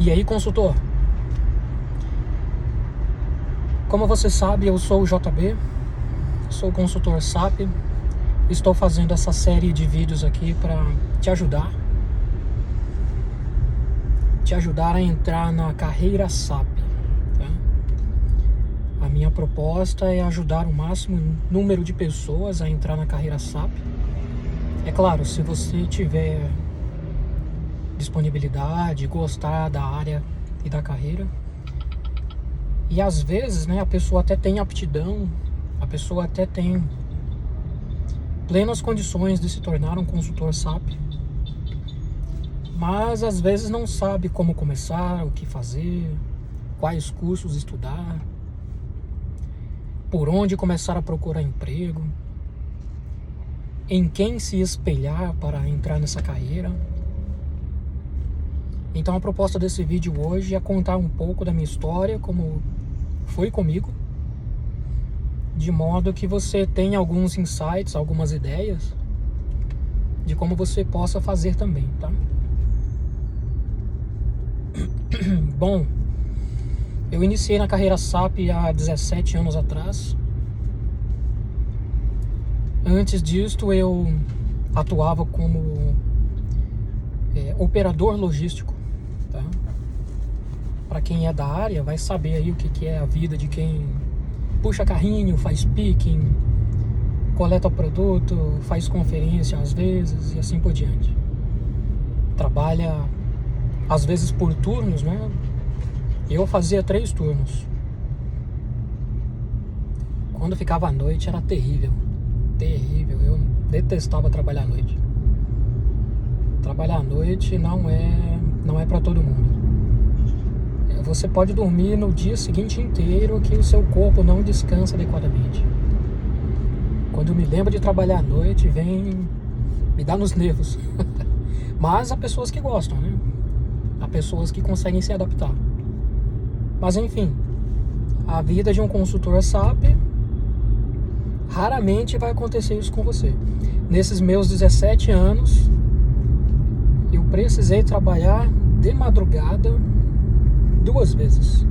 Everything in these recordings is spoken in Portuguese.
E aí, consultor? Como você sabe, eu sou o JB, sou consultor SAP. Estou fazendo essa série de vídeos aqui para te ajudar a entrar na carreira SAP. Tá? A minha proposta é ajudar o máximo número de pessoas a entrar na carreira SAP. É claro, se você tiver disponibilidade, gostar da área e da carreira. E às vezes, a pessoa até tem aptidão, a pessoa até tem plenas condições de se tornar um consultor SAP, mas às vezes não sabe como começar, o que fazer, quais cursos estudar, por onde começar a procurar emprego, em quem se espelhar para entrar nessa carreira. Então a proposta desse vídeo hoje é contar um pouco da minha história, como foi comigo, de modo que você tenha alguns insights, algumas ideias de como você possa fazer também, tá? Bom, eu iniciei na carreira SAP há 17 anos atrás. Antes disto eu atuava como operador logístico, tá? Para quem é da área vai saber aí o que é a vida de quem puxa carrinho, faz picking, coleta produto, faz conferência às vezes e assim por diante. Trabalha às vezes por turnos, Eu fazia 3 turnos. Quando ficava à noite era terrível. Terrível. Eu detestava trabalhar à noite. Trabalhar à noite não é para todo mundo. Você pode dormir no dia seguinte inteiro que o seu corpo não descansa adequadamente. Quando eu me lembro de trabalhar à noite, me dá nos nervos. Mas há pessoas que gostam, Há pessoas que conseguem se adaptar. Mas enfim, a vida de um consultor SAP, raramente vai acontecer isso com você. Nesses meus 17 anos, eu precisei trabalhar de madrugada 2 vezes,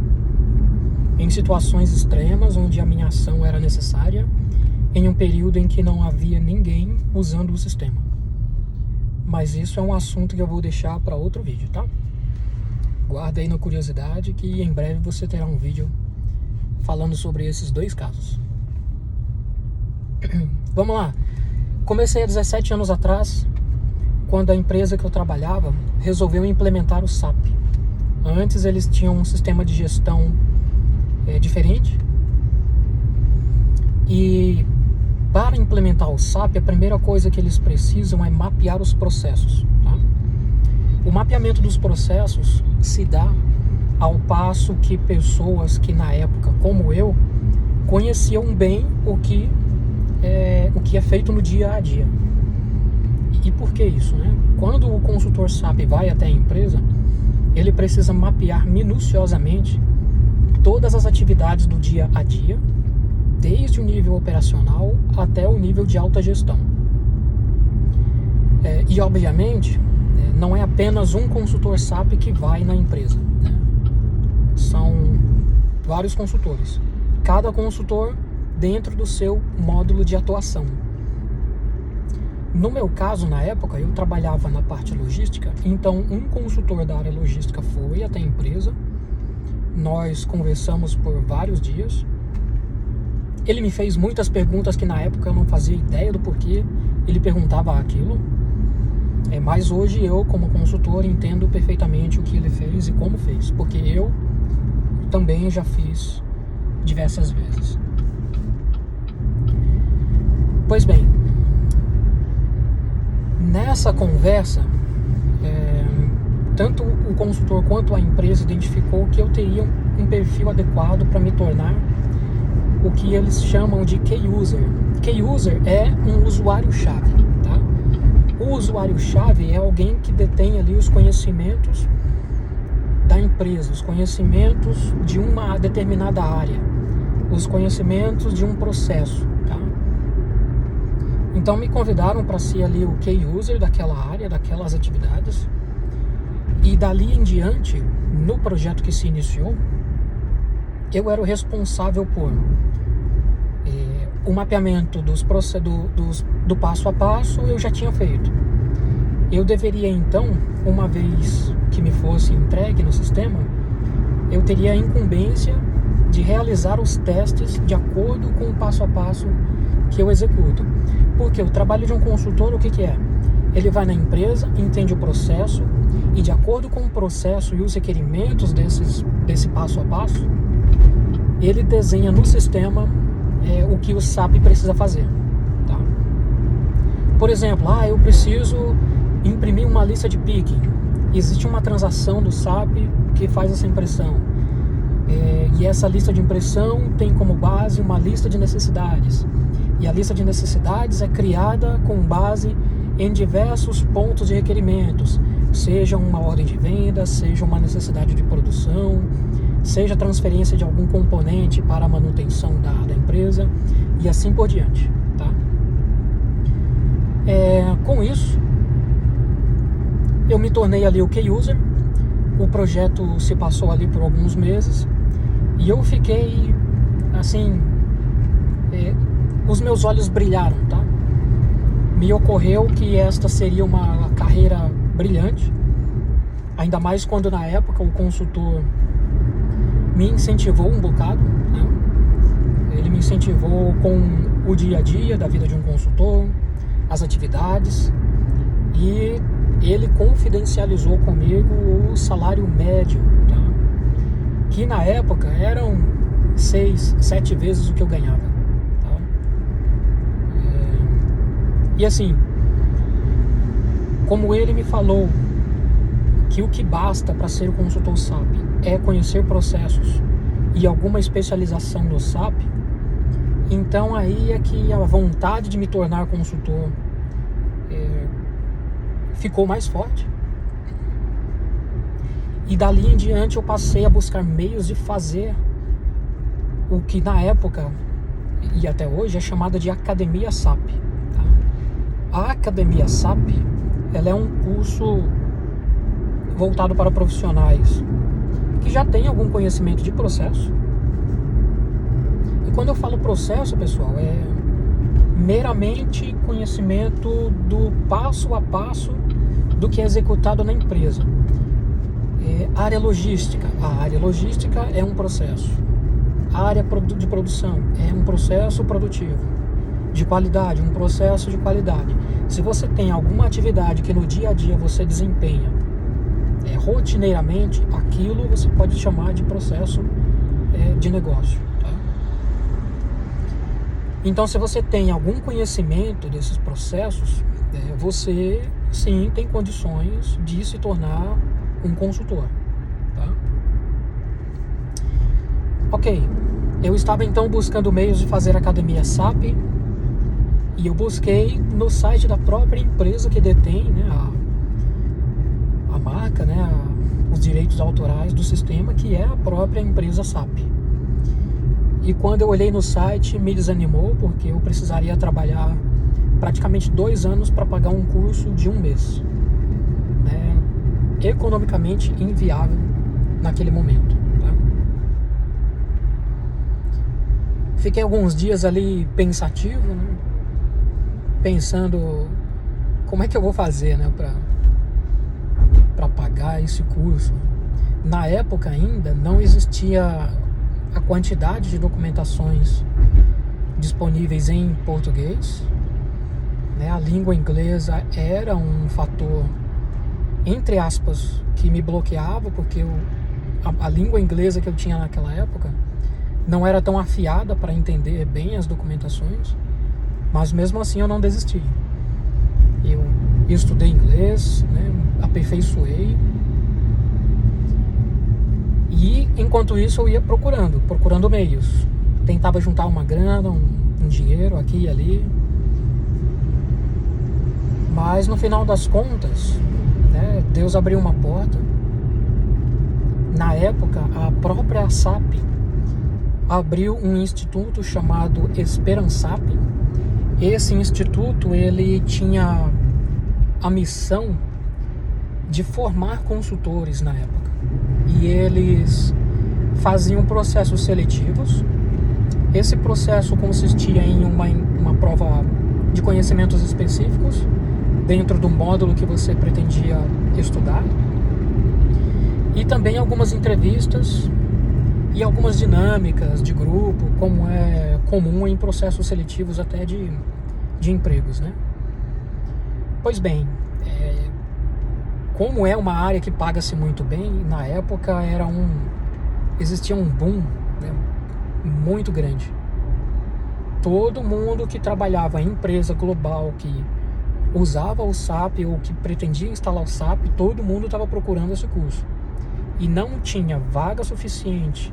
em situações extremas onde a minha ação era necessária, em um período em que não havia ninguém usando o sistema. Mas isso é um assunto que eu vou deixar para outro vídeo, tá? Guarda aí na curiosidade que em breve você terá um vídeo falando sobre esses 2 casos. Vamos lá. Comecei há 17 anos atrás, quando a empresa que eu trabalhava resolveu implementar o SAP. Antes eles tinham um sistema de gestão diferente. E para implementar o SAP, a primeira coisa que eles precisam é mapear os processos, tá? O mapeamento dos processos se dá ao passo que pessoas que na época, como eu, conheciam bem o que é feito no dia a dia. E por que isso, Quando o consultor SAP vai até a empresa, ele precisa mapear minuciosamente todas as atividades do dia a dia, desde o nível operacional até o nível de alta gestão. E obviamente, não é apenas um consultor SAP que vai na empresa, São vários consultores. Cada consultor dentro do seu módulo de atuação. No meu caso, na época, eu trabalhava na parte logística, então um consultor da área logística foi até a empresa, nós conversamos por vários dias, ele me fez muitas perguntas que na época eu não fazia ideia do porquê ele perguntava aquilo, mas hoje eu, como consultor, entendo perfeitamente o que ele fez e como fez, porque eu também já fiz diversas vezes. Pois bem, nessa conversa, tanto o consultor quanto a empresa identificou que eu teria um perfil adequado para me tornar o que eles chamam de Key User. Key User é um usuário-chave, tá? O usuário-chave é alguém que detém ali os conhecimentos da empresa, os conhecimentos de uma determinada área, os conhecimentos de um processo, tá? Então me convidaram para ser ali o Key User daquela área, daquelas atividades. E dali em diante, no projeto que se iniciou, eu era o responsável por o mapeamento do passo a passo. Eu já tinha feito. Eu deveria então, uma vez que me fosse entregue no sistema, eu teria a incumbência de realizar os testes de acordo com o passo a passo que eu executo. Porque o trabalho de um consultor, o que é? Ele vai na empresa, entende o processo e, de acordo com o processo e os requerimentos desse passo a passo, ele desenha no sistema o que o SAP precisa fazer. Tá? Por exemplo, eu preciso imprimir uma lista de picking. Existe uma transação do SAP que faz essa impressão. E essa lista de impressão tem como base uma lista de necessidades. E a lista de necessidades é criada com base em diversos pontos de requerimentos, seja uma ordem de venda, seja uma necessidade de produção, seja transferência de algum componente para a manutenção da empresa e assim por diante. Tá? Com isso, eu me tornei ali o key user. O projeto se passou ali por alguns meses e eu fiquei assim, os meus olhos brilharam, tá? Me ocorreu que esta seria uma carreira brilhante, ainda mais quando na época o consultor me incentivou um bocado, né? Ele me incentivou com o dia a dia da vida de um consultor, as atividades, e ele confidencializou comigo o salário médio, tá? Que na época eram 6, 7 vezes o que eu ganhava. Tá? E assim, como ele me falou que o que basta para ser o consultor SAP é conhecer processos e alguma especialização no SAP, então aí é que a vontade de me tornar consultor ficou mais forte. E dali em diante eu passei a buscar meios de fazer o que na época e até hoje é chamada de Academia SAP. Tá? A Academia SAP, ela é um curso voltado para profissionais que já têm algum conhecimento de processo. E quando eu falo processo, pessoal, é meramente conhecimento do passo a passo do que é executado na empresa. Área logística. A área logística é um processo. A área de produção é um processo produtivo. De qualidade, um processo de qualidade. Se você tem alguma atividade que no dia a dia você desempenha rotineiramente, aquilo você pode chamar de processo de negócio. Tá? Então, se você tem algum conhecimento desses processos, você sim tem condições de se tornar um consultor. Tá? Ok, eu estava então buscando meios de fazer academia SAP e eu busquei no site da própria empresa que detém, né, a marca, né, os direitos autorais do sistema, que é a própria empresa SAP. E quando eu olhei no site, me desanimou, porque eu precisaria trabalhar praticamente 2 anos para pagar um curso de 1 mês. Economicamente inviável naquele momento. Tá? Fiquei alguns dias ali pensativo, né? Pensando como é que eu vou fazer, né, para pagar esse curso. Na época ainda não existia a quantidade de documentações disponíveis em português, né? A língua inglesa era um fator, entre aspas, que me bloqueava, porque a língua inglesa que eu tinha naquela época não era tão afiada para entender bem as documentações, mas mesmo assim eu não desisti. Eu estudei inglês, né, aperfeiçoei, e enquanto isso eu ia procurando meios, tentava juntar uma grana, um dinheiro aqui e ali, mas no final das contas, Deus abriu uma porta. Na época, a própria SAP abriu um instituto chamado Esperançap. Esse instituto, ele tinha a missão de formar consultores na época. E eles faziam processos seletivos. Esse processo consistia em uma prova de conhecimentos específicos dentro do módulo que você pretendia estudar, e também algumas entrevistas e algumas dinâmicas de grupo, como é comum em processos seletivos até de empregos, né? Pois bem, como é uma área que paga-se muito bem, na época existia um boom, né, muito grande. Todo mundo que trabalhava em empresa global, que usava o SAP ou que pretendia instalar o SAP, todo mundo estava procurando esse curso. E não tinha vaga suficiente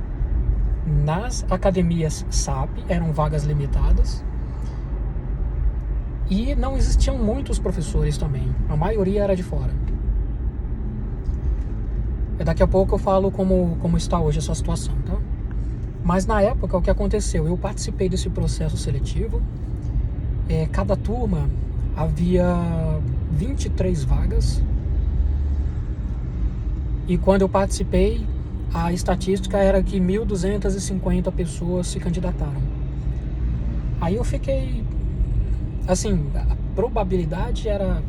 nas academias SAP, eram vagas limitadas. E não existiam muitos professores também, a maioria era de fora. Daqui a pouco eu falo como está hoje essa situação, tá? Mas na época o que aconteceu? Eu participei desse processo seletivo. Cada turma havia 23 vagas. E quando eu participei, a estatística era que 1.250 pessoas se candidataram. Aí eu fiquei... Assim, a probabilidade era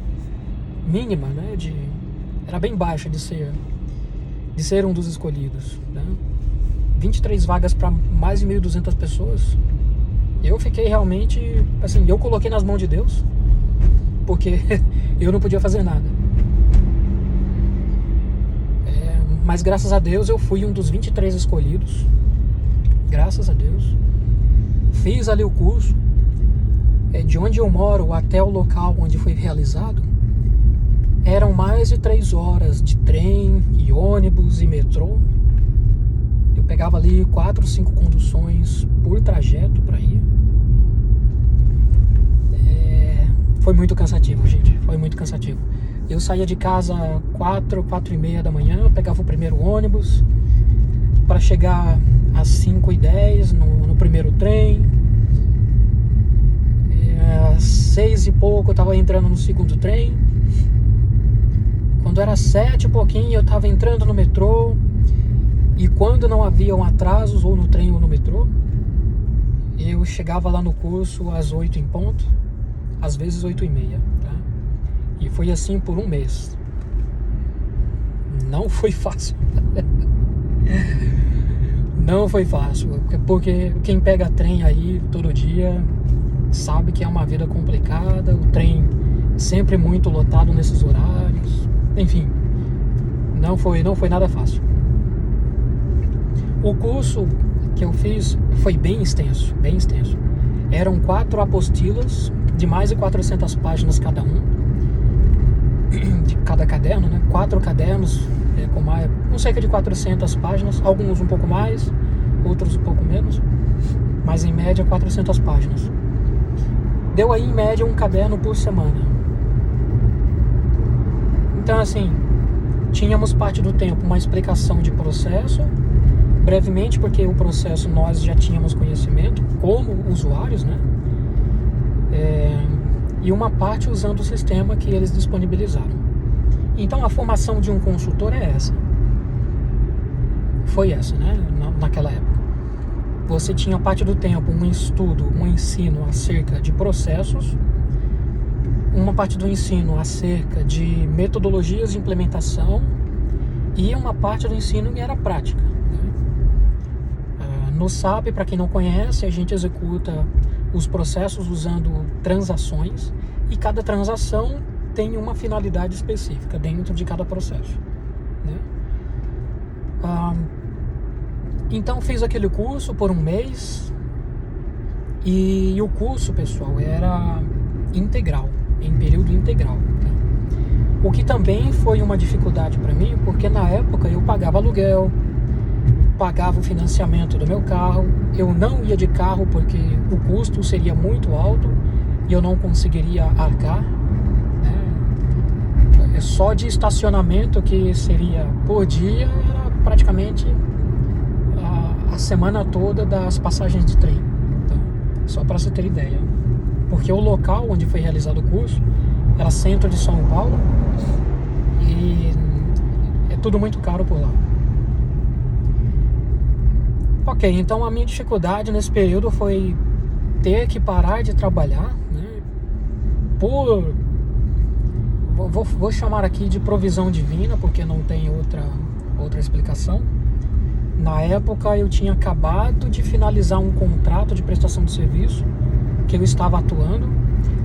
mínima, né? Era bem baixa de ser um dos escolhidos, né? 23 vagas para mais de 1.200 pessoas. Eu fiquei realmente... Assim, eu coloquei nas mãos de Deus, porque eu não podia fazer nada. Mas graças a Deus eu fui um dos 23 escolhidos. Graças a Deus. Fiz ali o curso. De onde eu moro até o local onde foi realizado, eram mais de 3 horas de trem e ônibus e metrô. Eu pegava ali 4, 5 conduções por trajeto para ir. Foi muito cansativo, gente. Foi muito cansativo. Eu saía de casa 4h30 da manhã, pegava o primeiro ônibus para chegar às 5h10 no primeiro trem. Às 6 e pouco eu estava entrando no segundo trem. Quando era 7 e pouquinho eu estava entrando no metrô. E quando não haviam atrasos ou no trem ou no metrô, eu chegava lá no curso às 8 em ponto, às vezes 8h30, tá? E foi assim por um mês. Não foi fácil. Não foi fácil, porque quem pega trem aí todo dia sabe que é uma vida complicada. O trem sempre muito lotado nesses horários. Enfim, não foi nada fácil. O curso que eu fiz foi bem extenso, bem extenso. Eram 4 apostilas de mais de 400 páginas cada um, de cada caderno, né? 4 cadernos com cerca de 400 páginas, alguns um pouco mais, outros um pouco menos, mas em média 400 páginas. Deu aí em média um caderno por semana. Então assim, tínhamos parte do tempo uma explicação de processo, brevemente, porque o processo nós já tínhamos conhecimento como usuários, né? E uma parte usando o sistema que eles disponibilizaram. Então a formação de um consultor é essa. Foi essa, né? Naquela época. Você tinha parte do tempo um estudo, um ensino acerca de processos, uma parte do ensino acerca de metodologias de implementação e uma parte do ensino que era prática. No SAP, para quem não conhece, a gente executa os processos usando transações e cada transação tem uma finalidade específica dentro de cada processo, né? Então fiz aquele curso por um mês e o curso, pessoal, era integral, em período integral, tá? O que também foi uma dificuldade para mim, porque na época eu pagava aluguel, pagava o financiamento do meu carro. Eu não ia de carro porque o custo seria muito alto e eu não conseguiria arcar, né? Só de estacionamento, que seria por dia, era praticamente a semana toda das passagens de trem. Então, só para você ter ideia, porque o local onde foi realizado o curso era centro de São Paulo, e é tudo muito caro por lá. Ok, então a minha dificuldade nesse período foi ter que parar de trabalhar, né, vou chamar aqui de provisão divina, porque não tem outra explicação. Na época eu tinha acabado de finalizar um contrato de prestação de serviço que eu estava atuando.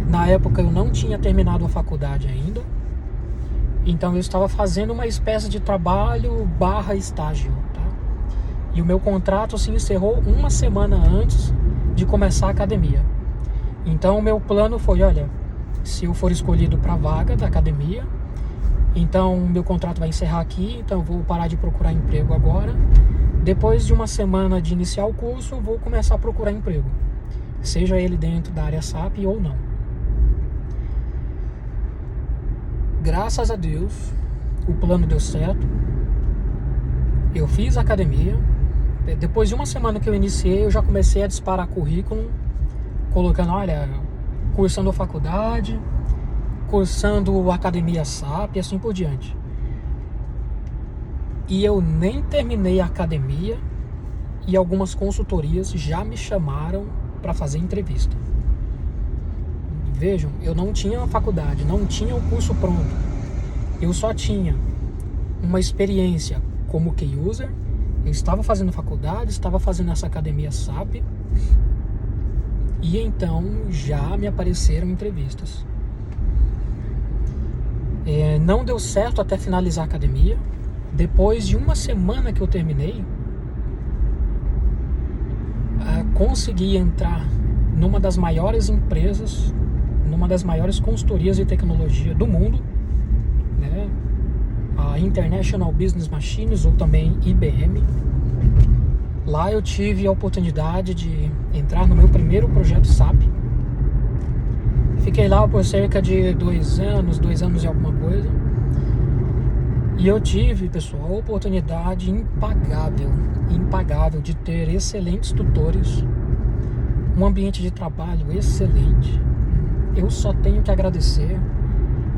Na época eu não tinha terminado a faculdade ainda, então eu estava fazendo uma espécie de trabalho / estágio, tá? E o meu contrato se encerrou uma semana antes de começar a academia. Então o meu plano foi, olha, se eu for escolhido para a vaga da academia, então o meu contrato vai encerrar aqui, então eu vou parar de procurar emprego agora. Depois de uma semana de iniciar o curso, eu vou começar a procurar emprego, seja ele dentro da área SAP ou não. Graças a Deus, o plano deu certo. Eu fiz a academia. Depois de uma semana que eu iniciei, eu já comecei a disparar currículo, colocando, olha, cursando a faculdade, cursando a academia SAP e assim por diante. E eu nem terminei a academia e algumas consultorias já me chamaram para fazer entrevista. Vejam, eu não tinha a faculdade, não tinha o curso pronto. Eu só tinha uma experiência como key user. Eu estava fazendo faculdade, estava fazendo essa academia SAP. E então já me apareceram entrevistas. Não deu certo até finalizar a academia. Depois de uma semana que eu terminei, consegui entrar numa das maiores empresas, numa das maiores consultorias de tecnologia do mundo, né? A International Business Machines, ou também IBM. Lá eu tive a oportunidade de entrar no meu primeiro projeto SAP. Fiquei lá por cerca de 2 anos e alguma coisa. E eu tive, pessoal, a oportunidade impagável de ter excelentes tutores, um ambiente de trabalho excelente. Eu só tenho que agradecer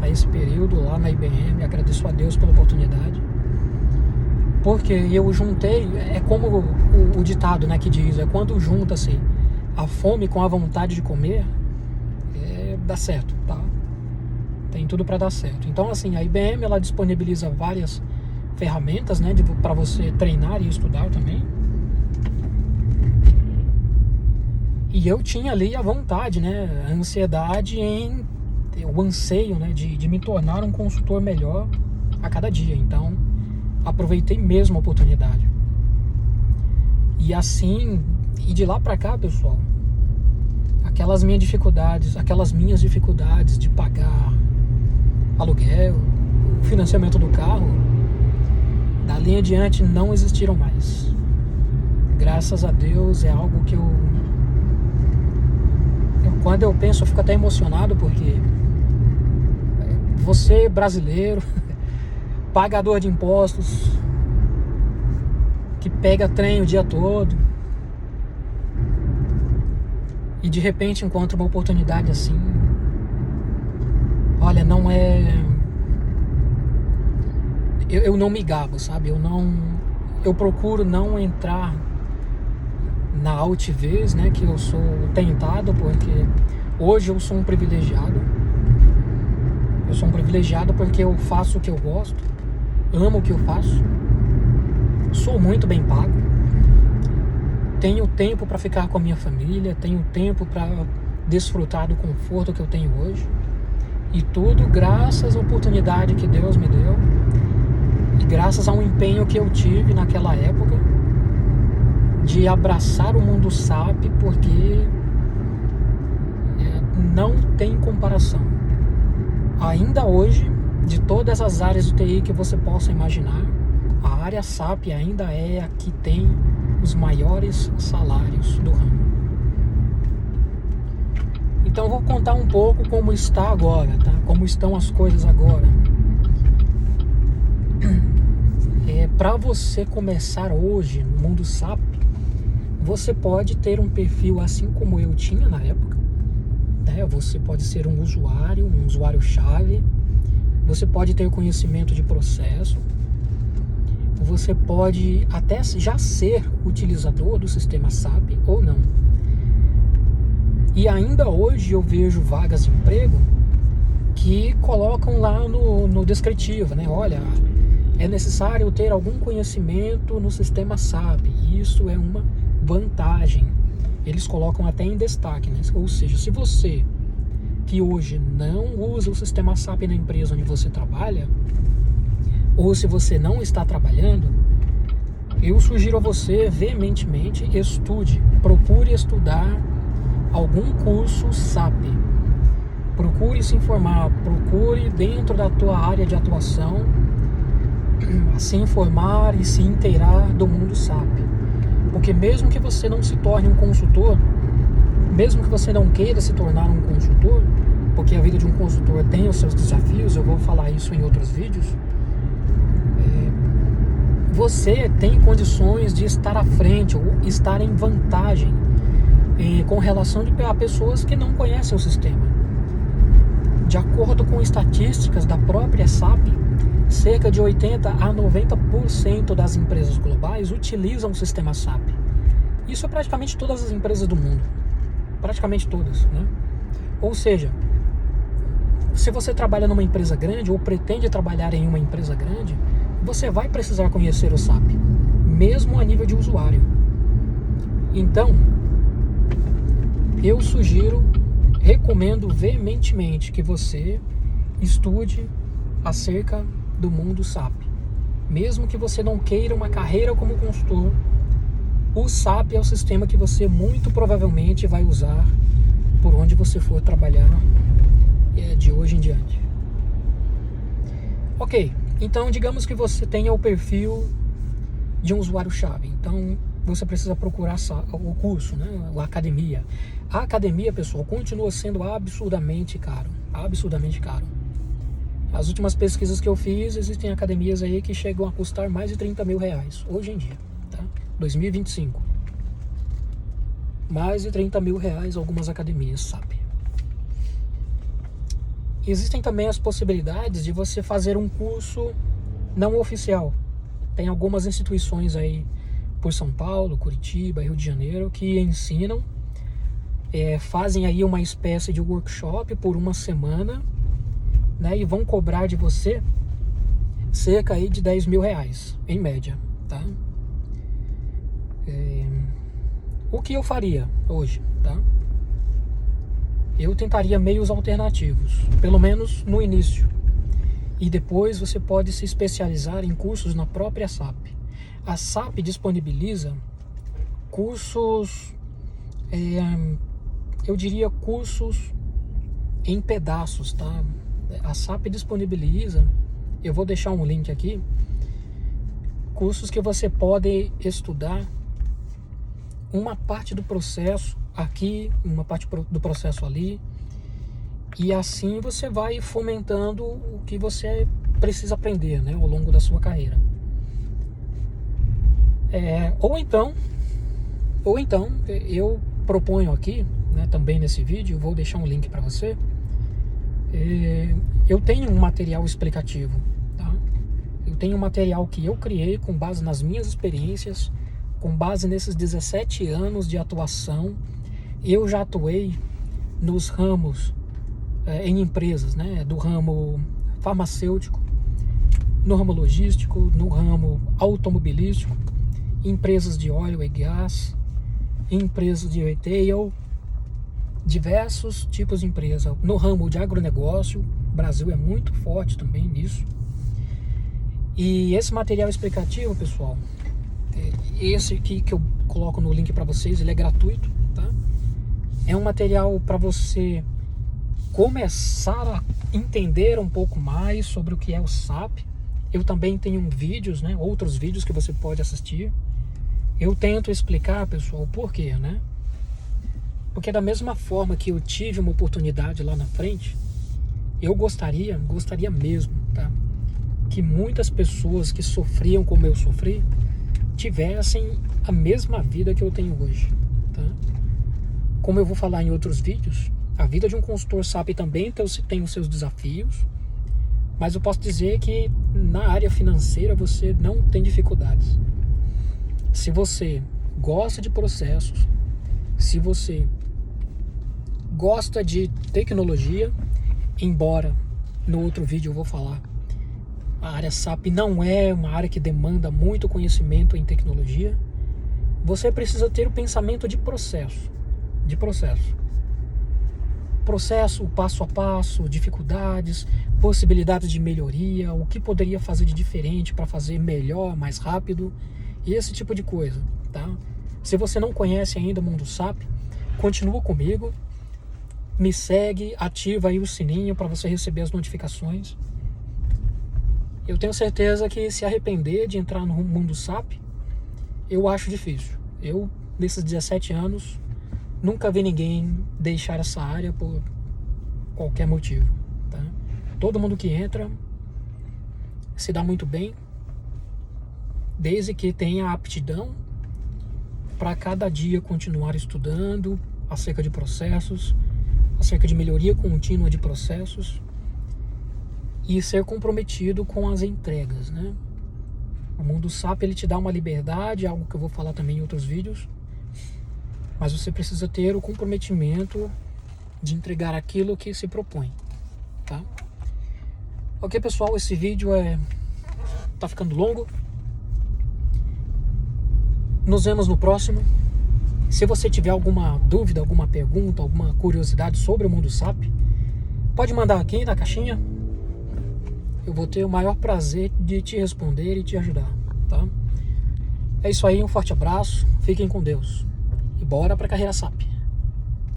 a esse período lá na IBM, agradeço a Deus pela oportunidade, porque eu juntei, é como o ditado, né, que diz, quando junta-se a fome com a vontade de comer, dá certo, tá? Tem tudo para dar certo. Então, assim, a IBM, ela disponibiliza várias ferramentas, né, para você treinar e estudar também. E eu tinha ali a vontade, né, a ansiedade o anseio, né, de me tornar um consultor melhor a cada dia. Então, aproveitei mesmo a oportunidade. E assim, e de lá para cá, pessoal, aquelas minhas dificuldades de pagar aluguel, financiamento do carro, dali em diante não existiram mais. Graças a Deus, é algo que quando eu penso, eu fico até emocionado, porque você, brasileiro, pagador de impostos, que pega trem o dia todo e de repente encontra uma oportunidade assim, olha, não é... Eu não me gabo, sabe? Eu procuro não entrar na altivez, né, que eu sou tentado, porque hoje eu sou um privilegiado. Eu sou um privilegiado porque eu faço o que eu gosto, amo o que eu faço, sou muito bem pago, tenho tempo para ficar com a minha família, tenho tempo para desfrutar do conforto que eu tenho hoje, e tudo graças à oportunidade que Deus me deu e graças a um empenho que eu tive naquela época de abraçar o mundo SAP, porque não tem comparação. Ainda hoje, de todas as áreas de TI que você possa imaginar, a área SAP ainda é a que tem os maiores salários do ramo. Então eu vou contar um pouco como está agora, tá? Como estão as coisas agora. Para você começar hoje no mundo SAP, você pode ter um perfil assim como eu tinha na época, né? Você pode ser um usuário-chave, você pode ter conhecimento de processo, você pode até já ser utilizador do sistema SAP ou não. E ainda hoje eu vejo vagas de emprego que colocam lá no descritivo, né? Olha, é necessário ter algum conhecimento no sistema SAP. Isso é uma vantagem. Eles colocam até em destaque, né? Ou seja, se você que hoje não usa o sistema SAP na empresa onde você trabalha, ou se você não está trabalhando, eu sugiro a você veementemente procure estudar algum curso SAP. Procure se informar, procure dentro da tua área de atuação se informar e se inteirar do mundo SAP. Porque mesmo que você não se torne um consultor, mesmo que você não queira se tornar um consultor, porque a vida de um consultor tem os seus desafios, eu vou falar isso em outros vídeos, você tem condições de estar à frente ou estar em vantagem com relação a pessoas que não conhecem o sistema. De acordo com estatísticas da própria SAP, cerca de 80 a 90% das empresas globais utilizam o sistema SAP. Isso é praticamente todas as empresas do mundo. Praticamente todas, né? Ou seja, se você trabalha numa empresa grande ou pretende trabalhar em uma empresa grande, você vai precisar conhecer o SAP, mesmo a nível de usuário. Então, eu recomendo veementemente que você estude acerca do mundo SAP. Mesmo que você não queira uma carreira como consultor, o SAP é o sistema que você muito provavelmente vai usar por onde você for trabalhar de hoje em diante. Ok, então digamos que você tenha o perfil de um usuário-chave. Então você precisa procurar o curso, né? A academia. A academia, pessoal, continua sendo absurdamente caro. Absurdamente caro. As últimas pesquisas que eu fiz, existem academias aí que chegam a custar mais de 30 mil reais, hoje em dia, tá? 2025. Mais de 30 mil reais algumas academias, sabe? Existem também as possibilidades de você fazer um curso não oficial. Tem algumas instituições aí por São Paulo, Curitiba, Rio de Janeiro, que ensinam, fazem aí uma espécie de workshop por uma semana, né, e vão cobrar de você cerca aí de 10 mil reais, em média, tá? O que eu faria hoje, tá? Eu tentaria meios alternativos, pelo menos no início. E depois você pode se especializar em cursos na própria SAP. A SAP disponibiliza cursos, eu diria cursos em pedaços, tá? A SAP disponibiliza, eu vou deixar um link aqui, cursos que você pode estudar uma parte do processo aqui, uma parte do processo ali, e assim você vai fomentando o que você precisa aprender, né, ao longo da sua carreira. Ou então eu proponho aqui, né, também nesse vídeo, vou deixar um link para você. Eu tenho um material explicativo, tá? Eu tenho um material que eu criei com base nas minhas experiências, com base nesses 17 anos de atuação. Eu já atuei nos ramos, em empresas, né, do ramo farmacêutico, no ramo logístico, no ramo automobilístico, empresas de óleo e gás, empresas de retail, diversos tipos de empresa. No ramo de agronegócio, o Brasil é muito forte também nisso. E esse material explicativo, pessoal, esse aqui que eu coloco no link para vocês, ele é gratuito, tá? É um material para você começar a entender um pouco mais sobre o que é o SAP. Eu também tenho vídeos, né, outros vídeos que você pode assistir. Eu tento explicar, pessoal, o porquê, né? Porque da mesma forma que eu tive uma oportunidade lá na frente, eu gostaria mesmo, tá, que muitas pessoas que sofriam como eu sofri tivessem a mesma vida que eu tenho hoje, tá? Como eu vou falar em outros vídeos, a vida de um consultor SAP também tem os seus desafios, Mas eu posso dizer que na área financeira você não tem dificuldades. Se você gosta de processos, se você gosta de tecnologia, embora no outro vídeo eu vou falar, a área SAP não é uma área que demanda muito conhecimento em tecnologia, você precisa ter o pensamento de processo. Processo, passo a passo, dificuldades, possibilidades de melhoria, o que poderia fazer de diferente para fazer melhor, mais rápido, e esse tipo de coisa, tá? Se você não conhece ainda o mundo SAP, continua comigo, me segue, ativa aí o sininho para você receber as notificações. Eu tenho certeza que se arrepender de entrar no mundo SAP, eu acho difícil. Eu, nesses 17 anos, nunca vi ninguém deixar essa área por qualquer motivo, tá? Todo mundo que entra se dá muito bem, desde que tenha aptidão para cada dia continuar estudando acerca de processos, acerca de melhoria contínua de processos e ser comprometido com as entregas, né? O mundo SAP ele te dá uma liberdade, algo que eu vou falar também em outros vídeos, mas você precisa ter o comprometimento de entregar aquilo que se propõe, tá? Ok, pessoal, esse vídeo tá ficando longo. Nos vemos no próximo. Se você tiver alguma dúvida, alguma pergunta, alguma curiosidade sobre o mundo SAP, pode mandar aqui na caixinha. Eu vou ter o maior prazer de te responder e te ajudar, tá? É isso aí, um forte abraço, fiquem com Deus e bora pra carreira SAP.